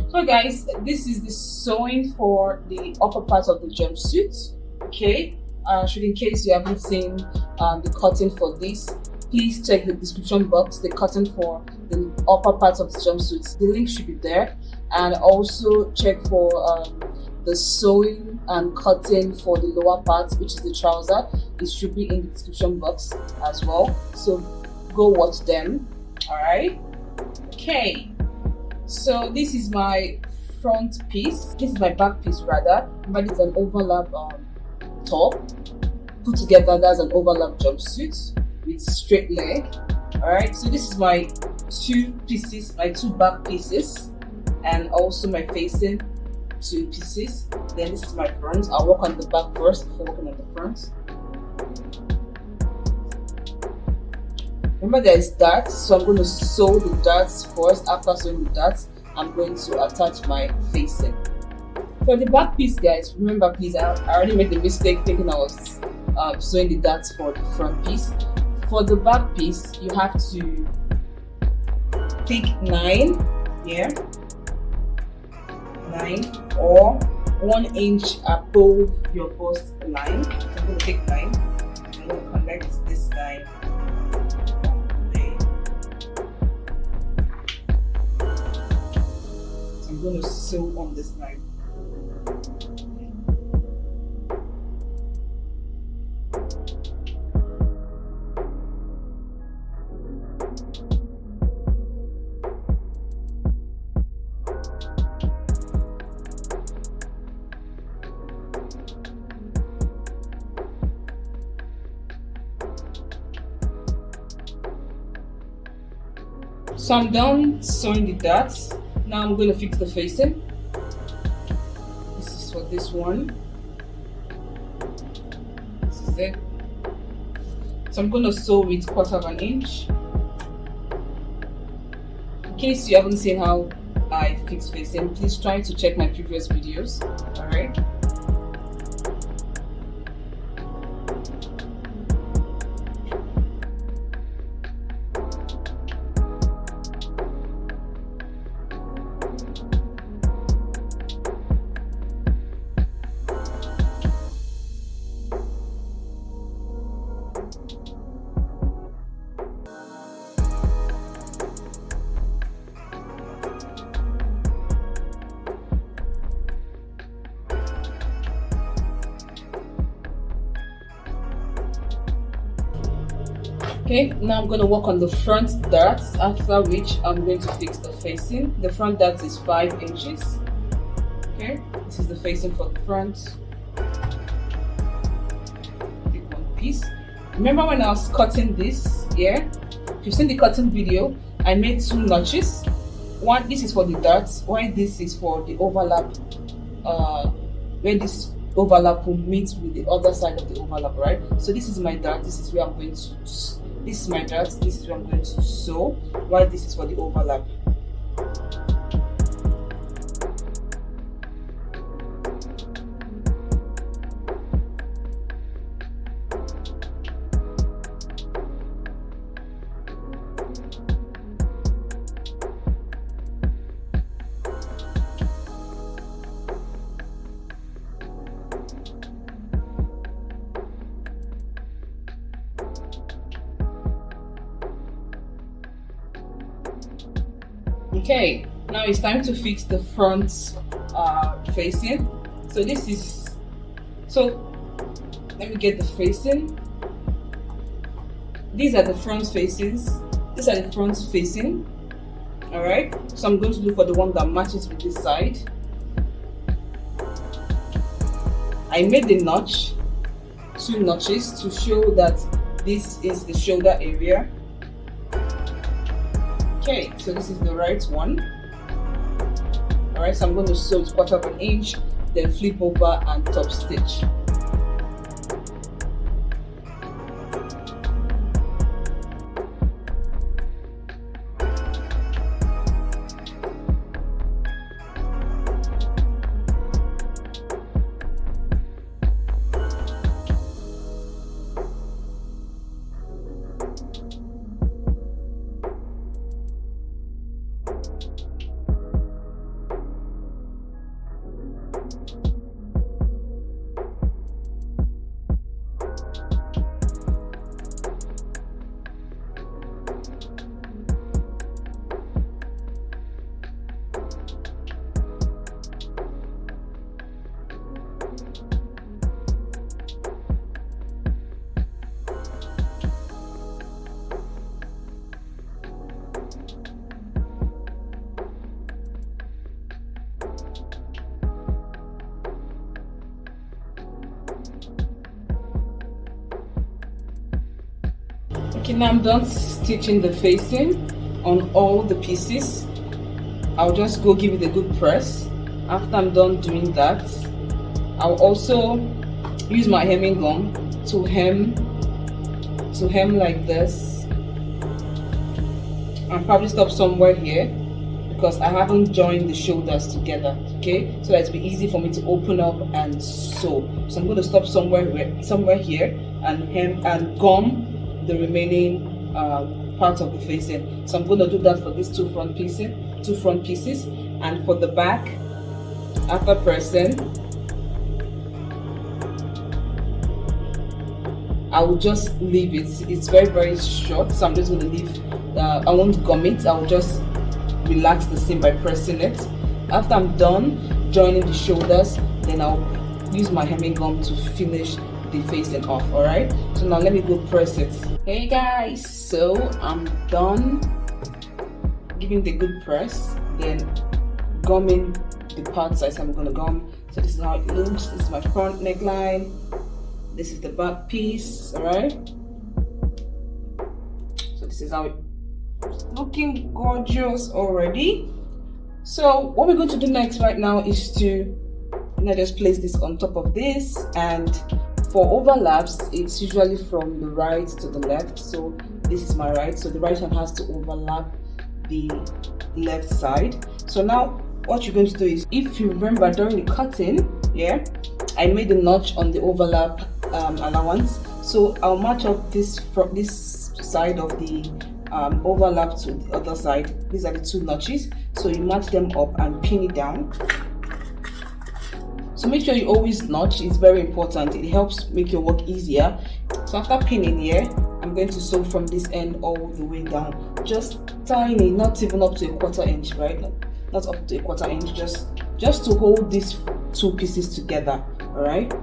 So guys, this is the sewing for the upper part of the jumpsuit. Okay, should in case you haven't seen the cutting for this, please check the description box, the cutting for the upper part of the jumpsuit. The link should be there, and also check for the sewing and cutting for the lower part, which is the trouser. It should be in the description box as well, so go watch them. All right. Okay, so this is my front piece, this is my back piece rather, but it's an overlap top put together. That's an overlap jumpsuit with straight leg. All right, so this is my two pieces, my two back pieces, and also my facing two pieces. Then this is my front. I'll work on the back first before working on the front. Remember, there is darts, so I'm going to sew the darts first. After sewing the darts, I'm going to attach my facing. For the back piece, guys, remember please, I already made the mistake thinking I was sewing the darts for the front piece. For the back piece, you have to take 9 here, 9 or 1 inch above your bust line. So I'm going to take 9. I'm going to connect this line. I'm going to sew on this line. So I'm done sewing the darts. Now I'm going to fix the facing. This is for this one. This is it. So I'm going to sew with 1/4 inch. In case you haven't seen how I fix facing, please try to check my previous videos. Alright. Okay, now I'm going to work on the front darts, after which I'm going to fix the facing. The front dart is 5 inches. Okay, this is the facing for the front. Take one piece. Remember when I was cutting this here? If you've seen the cutting video, I made 2 notches. One, this is for the darts, while this is for the overlap, where this overlap will meet with the other side of the overlap, right? So this is my dart, this is where I'm going to, this is my dart, this is where I'm going to sew, while this is for the overlap. Okay, now it's time to fix the front facing. So this is, so let me get the facing. These are the front facings. These are the front facing. All right, so I'm going to look for the one that matches with this side. I made the notch, 2 notches to show that this is the shoulder area. Okay, so this is the right one. Alright, so I'm going to sew it 1/4 inch, then flip over and top stitch. Okay, now I'm done stitching the facing on all the pieces. I'll just go give it a good press. After I'm done doing that, I'll also use my hemming gum to hem like this, and probably stop somewhere here because I haven't joined the shoulders together. Okay, so that it'll be easy for me to open up and sew. So I'm going to stop somewhere here and hem and gum the remaining part of the facing. So I'm going to do that for these two front pieces, and for the back, after pressing, I will just leave it. It's very short, so I'm just going to leave. I won't gum it. I will just relax the seam by pressing it. After I'm done joining the shoulders, then I'll use my hemming gum to finish the facing off. All right, so now let me go press it. Hey guys, so I'm done giving the good press, then gumming the part size I'm going to gum. So this is how it looks. This is my front neckline, this is the back piece. All right, so this is how it's looking gorgeous already. So what we're going to do next right now is to just place this on top of this, and for overlaps it's usually from the right to the left. So this is my right, so the right one has to overlap the left side. So now what you're going to do is, if you remember during the cutting, I made a notch on the overlap allowance. So I'll match up this from this side of the overlap to the other side. These are the two notches, so you match them up and pin it down. So make sure you always notch, it's very important. It helps make your work easier. So after pinning here, I'm going to sew from this end all the way down, just tiny, not even up to a quarter inch, right? Not up to a quarter inch, just to hold these two pieces together. All right.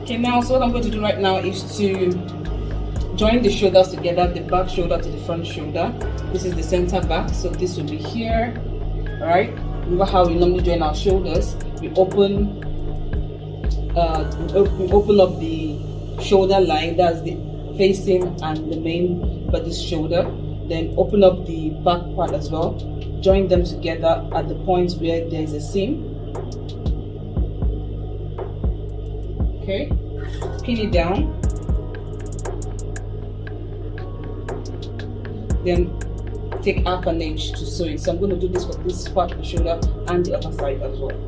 Okay, now so what I'm going to do right now is to join the shoulders together, the back shoulder to the front shoulder. This is the center back, so this will be here. All right, remember how we normally join our shoulders? We open up the shoulder line, that's the facing and the main body's shoulder. Then open up the back part as well. Join them together at the points where there is a seam. Okay, pin it down, then take half an inch to sew it. So I'm going to do this for this part of the shoulder and the other side as well.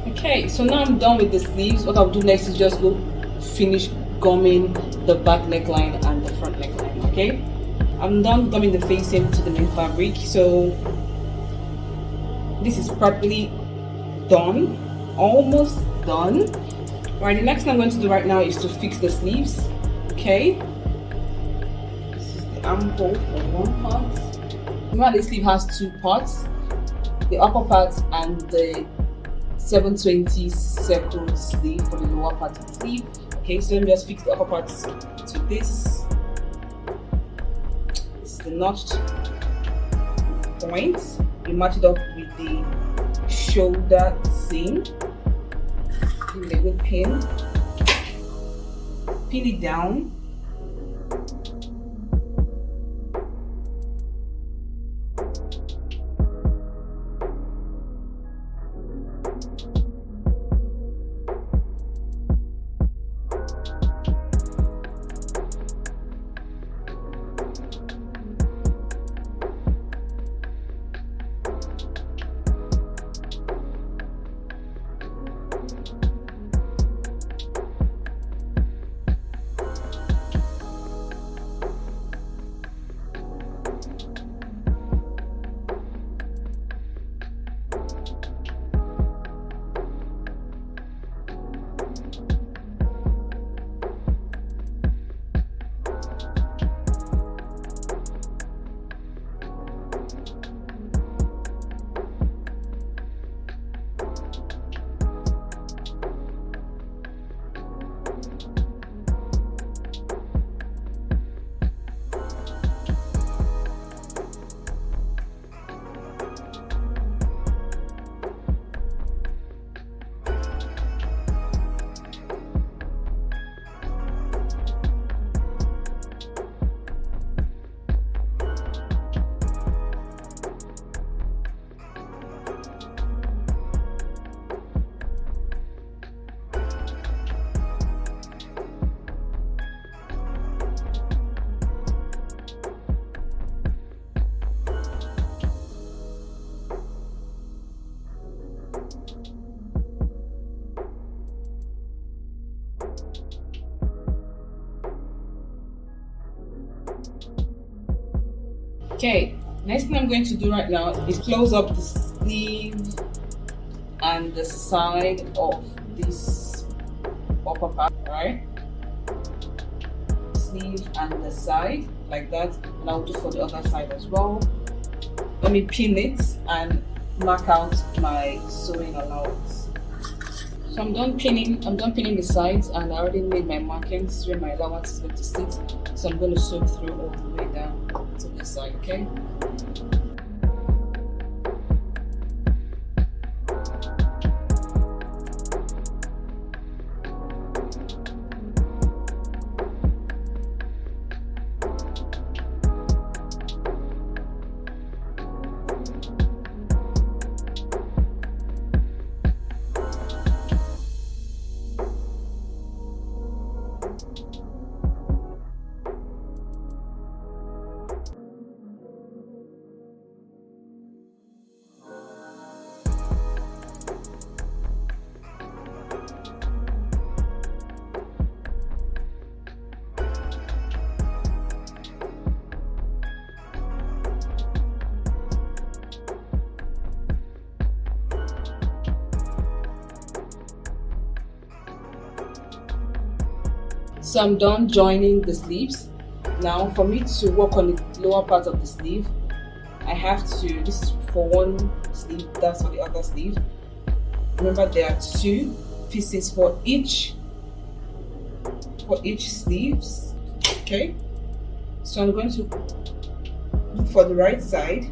Okay, so now I'm done with the sleeves. What I'll do next is just go finish gumming the back neckline and the front neckline. Okay, I'm done gumming the facing to the main fabric, so this is practically done, almost done. Right, the next thing I'm going to do right now is to fix the sleeves. Okay, this is the armhole for one part. Remember, the sleeve has two parts, the upper part and the 720 circle sleeve for the lower part of the sleeve. Okay, so let me just fix the upper part to this. This is the notched point. You match it up with the shoulder seam. Give it a good pin. Pin it down. Okay, next thing I'm going to do right now is close up the sleeve and the side of this upper part, right? Sleeve and the side like that, and I'll do for the other side as well. Let me pin it and mark out my sewing allowance. So I'm done pinning the sides, and I already made my markings where my allowance is going to sit. So I'm going to sew through all the way down to this side, okay? So I'm done joining the sleeves. Now for me to work on the lower part of the sleeve, I have to, this is for one sleeve, that's for the other sleeve. Remember there are 2 pieces for each sleeves, okay? So I'm going to look for the right side.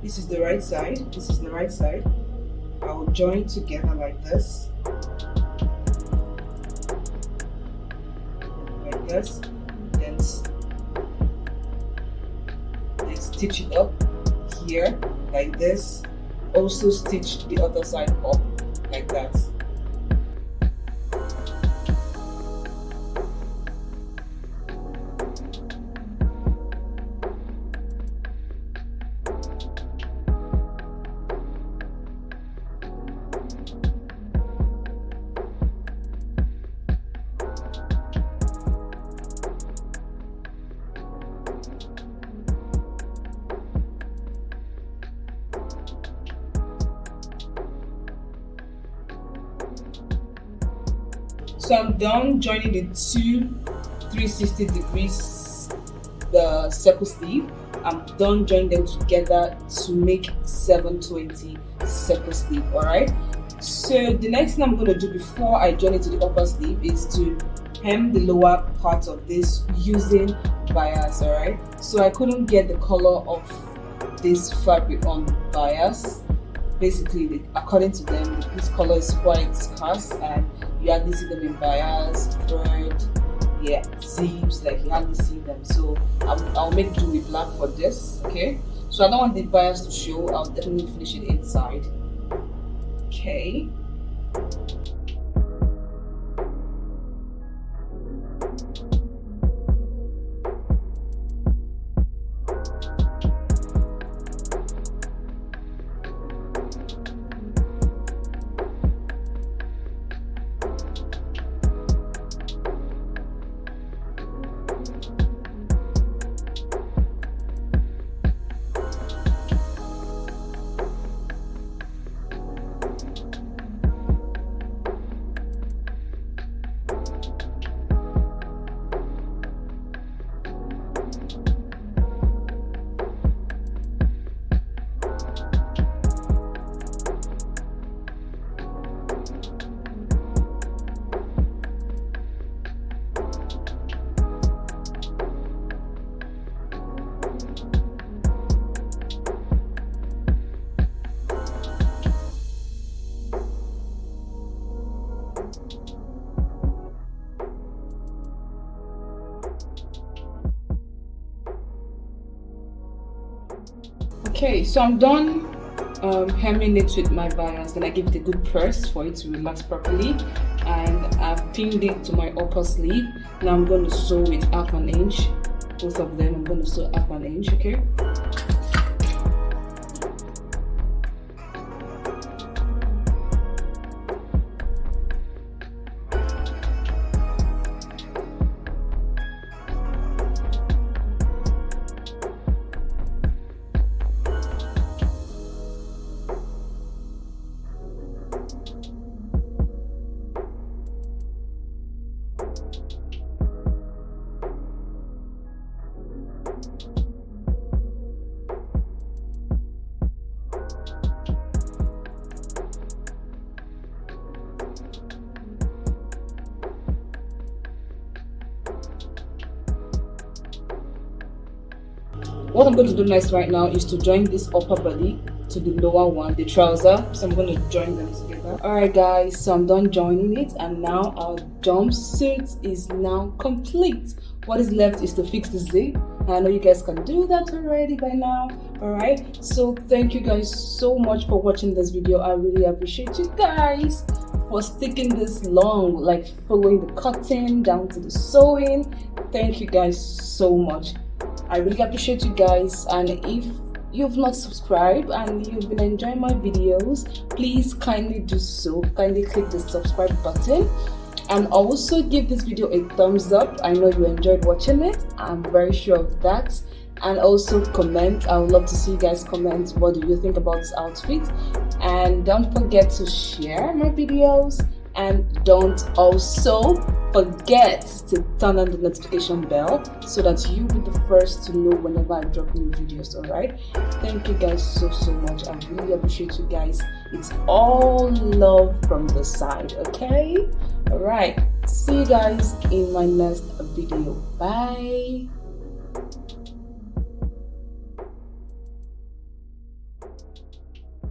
This is the right side, this is the right side. I will join together like this. This, then stitch it up here like this. Also stitch the other side up like that. So I'm done joining the 2 360 degrees, the circle sleeve. I'm done joining them together to make 720 circle sleeve, alright? So the next thing I'm going to do before I join it to the upper sleeve is to hem the lower part of this using bias, alright? So I couldn't get the color of this fabric on bias. Basically, according to them, this color is quite scarce and you hardly see them in bias, thread, yeah, zips, like you hardly see them. So I'll make do with black for this, okay? So I don't want the bias to show, I'll definitely finish it inside. Okay. Okay, so I'm done hemming it with my bias. Then I give it a good press for it to relax properly, and I've pinned it to my upper sleeve. Now I'm going to sew with 1/2 inch. Both of them I'm going to sew 1/2 inch, okay? What I'm going to do next right now is to join this upper body to the lower one, the trouser. So I'm going to join them together. Alright guys, so I'm done joining it, and now our jumpsuit is now complete. What is left is to fix the zip. I know you guys can do that already by now. Alright, so thank you guys so much for watching this video. I really appreciate you guys for sticking this long, like following the cutting down to the sewing. Thank you guys so much. I really appreciate you guys, and if you've not subscribed and you've been enjoying my videos, please kindly do so. Kindly click the subscribe button and also give this video a thumbs up. I know you enjoyed watching it, I'm very sure of that. And also comment. I would love to see you guys comment. What do you think about this outfit? And don't forget to share my videos, and don't also forget to turn on the notification bell so that you'll be the first to know whenever I drop new videos. Alright, thank you guys so much. I really appreciate you guys. It's all love from the side. Okay, alright, see you guys in my next video. Bye.